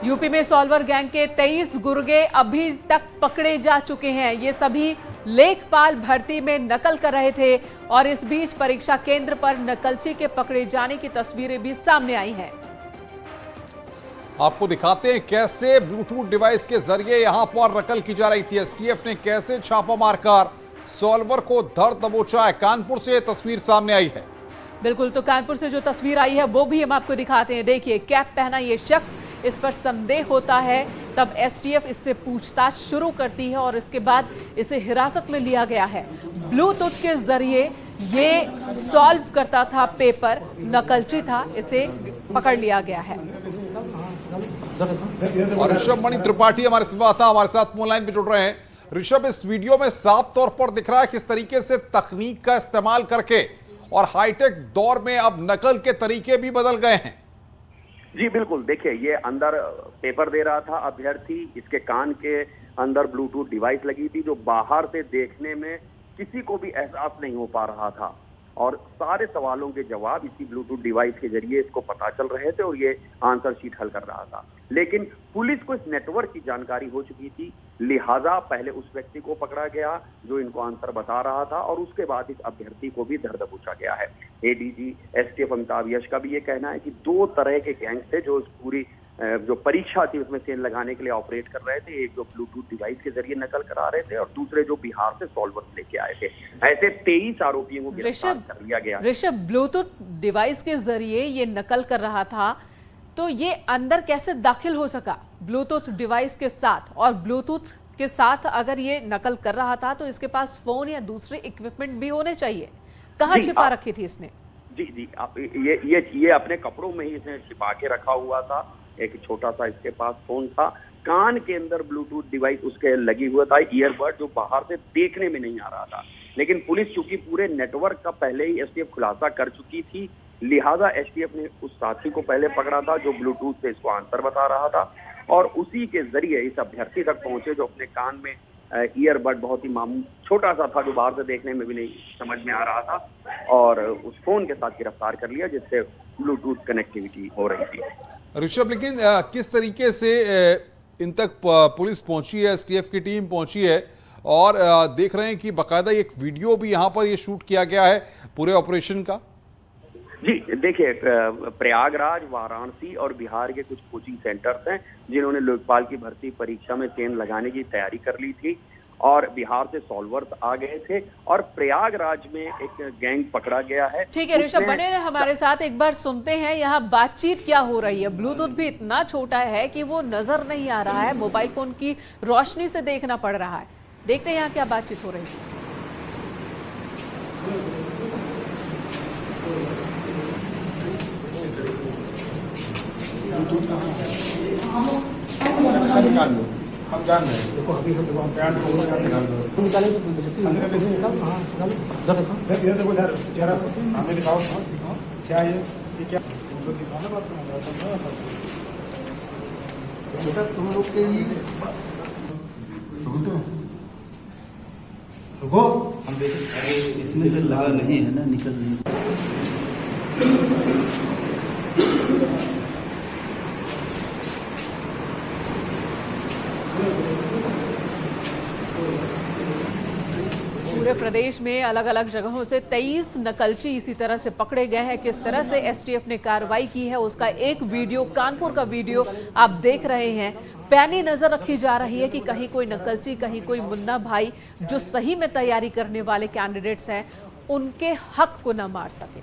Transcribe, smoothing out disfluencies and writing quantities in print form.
UP में solver gang के 23 गुर्गे अभी तक पकड़े जा चुके हैं। ये सभी लेखपाल भर्ती में नकल कर रहे थे और इस बीच परीक्षा केंद्र पर नकलची के पकड़े जाने की तस्वीरें भी सामने आई हैं। आपको दिखाते हैं कैसे ब्लूटूथ डिवाइस के जरिए यहां पर नकल की जा रही थी। एसटीएफ ने कैसे छापा मारकर सॉल्वर को धर दबोचा है। कानपुर से तस्वीर सामने आई है। बिल्कुल, तो कानपुर से जो तस्वीर आई है वो भी हम आपको दिखाते हैं। देखिए, कैप पहना ये शख्स, इस पर संदेह होता है, तब एसटीएफ इससे पूछताछ शुरू करती है और इसके बाद इसे हिरासत में लिया गया है। ब्लूटूथ के जरिए ये सॉल्व करता था पेपर, नकलची था, इसे पकड़ लिया गया है। और ऋषभ मणि त्रिपाठी हमारे साथ फोन लाइन पे जुड़ रहे हैं। ऋषभ, इस वीडियो में साफ तौर पर दिख रहा है किस तरीके से तकनीक का इस्तेमाल करके और हाईटेक दौर में अब नकल के तरीके भी बदल गए हैं। जी बिल्कुल, देखिए ये अंदर पेपर दे रहा था अभ्यर्थी, इसके कान के अंदर ब्लूटूथ डिवाइस लगी थी जो बाहर से देखने में किसी को भी एहसास नहीं हो पा रहा था और सारे सवालों के जवाब इसी ब्लूटूथ डिवाइस के जरिए इसको पता चल रहे थे और ये आंसर शीट हल कर रहा था। लेकिन पुलिस को इस नेटवर्क की जानकारी हो चुकी थी, लिहाजा पहले उस व्यक्ति को पकड़ा गया जो इनको आंसर बता रहा था और उसके बाद इस अभ्यर्थी को भी धर दबोचा गया है। एडीजी एसटीएफ अमिताभ यश का भी ये कहना है कि दो तरह के गैंग थे जो इस पूरी जो परीक्षा थी उसमें सेल लगाने के लिए ऑपरेट कर रहे थे। एक जो ब्लूटूथ डिवाइस के जरिए नकल करा रहे थे और दूसरे जो बिहार से सॉल्वर लेके आए थे। ऐसे 23 आरोपियों को गिरफ्तार कर लिया गया। ऋषभ, ब्लूटूथ डिवाइस के जरिए ये नकल कर रहा था, तो ये अंदर कैसे दाखिल हो सका ब्लूटूथ डिवाइस के साथ? और ब्लूटूथ के साथ अगर ये नकल कर रहा था तो इसके पास फोन या दूसरे इक्विपमेंट भी होने चाहिए। कहाँ छिपा रखी थी इसने? जी आप ये अपने कपड़ों में ही इसने छिपा के रखा हुआ था। एक छोटा सा इसके पास फोन था, कान के अंदर ब्लूटूथ डिवाइस उसके लगी हुआ था, ईयरबड, जो बाहर से देखने में नहीं आ रहा था। लेकिन पुलिस चूंकि पूरे नेटवर्क का पहले ही एसटीएफ खुलासा कर चुकी थी, लिहाजा एसटीएफ ने उस साथी को पहले पकड़ा था जो ब्लूटूथ से इसको आंसर बता रहा था और उसी के जरिए इस अभ्यर्थी तक पहुंचे जो अपने कान में ईयरबड बहुत ही छोटा सा था जो बाहर से देखने में भी नहीं समझ में आ रहा था और उस फोन के साथ गिरफ्तार कर लिया जिससे ब्लूटूथ कनेक्टिविटी हो रही थी। ऋषभ, लेकिन किस तरीके से इन तक पुलिस पहुंची है, एसटीएफ की टीम पहुंची है और देख रहे हैं कि बाकायदा एक वीडियो भी यहां पर ये शूट किया गया है पूरे ऑपरेशन का। जी देखिए, प्रयागराज, वाराणसी और बिहार के कुछ कोचिंग सेंटर्स हैं जिन्होंने लोकपाल की भर्ती परीक्षा में चेन लगाने की तैयारी कर ली थी और बिहार से सॉल्वर्स आ गए थे और प्रयागराज में एक गैंग पकड़ा गया है। ठीक है ऋषभ, बने रहे हमारे साथ, एक बार सुनते हैं यहाँ बातचीत क्या हो रही है। ब्लूटूथ भी इतना छोटा है कि वो नजर नहीं आ रहा है, मोबाइल फोन की रोशनी से देखना पड़ रहा है। देखते हैं यहाँ क्या बातचीत हो रही है। हम जान रहे हैं। देखो अभी हम पैंट को निकालेंगे ये देखो यार, चेहरा हमें दिखाओ क्या ये क्या दिखाना बात बेटा तुम लोग के ही रुको, हम देखें इसमें से लगा नहीं है ना, निकल नहीं। पूरे प्रदेश में अलग अलग जगहों से 23 नकलची इसी तरह से पकड़े गए हैं। किस तरह से एसटीएफ ने कार्रवाई की है उसका एक वीडियो, कानपुर का वीडियो आप देख रहे हैं। पैनी नजर रखी जा रही है कि कहीं कोई नकलची, कहीं कोई मुन्ना भाई जो सही में तैयारी करने वाले कैंडिडेट्स हैं उनके हक को न मार सके।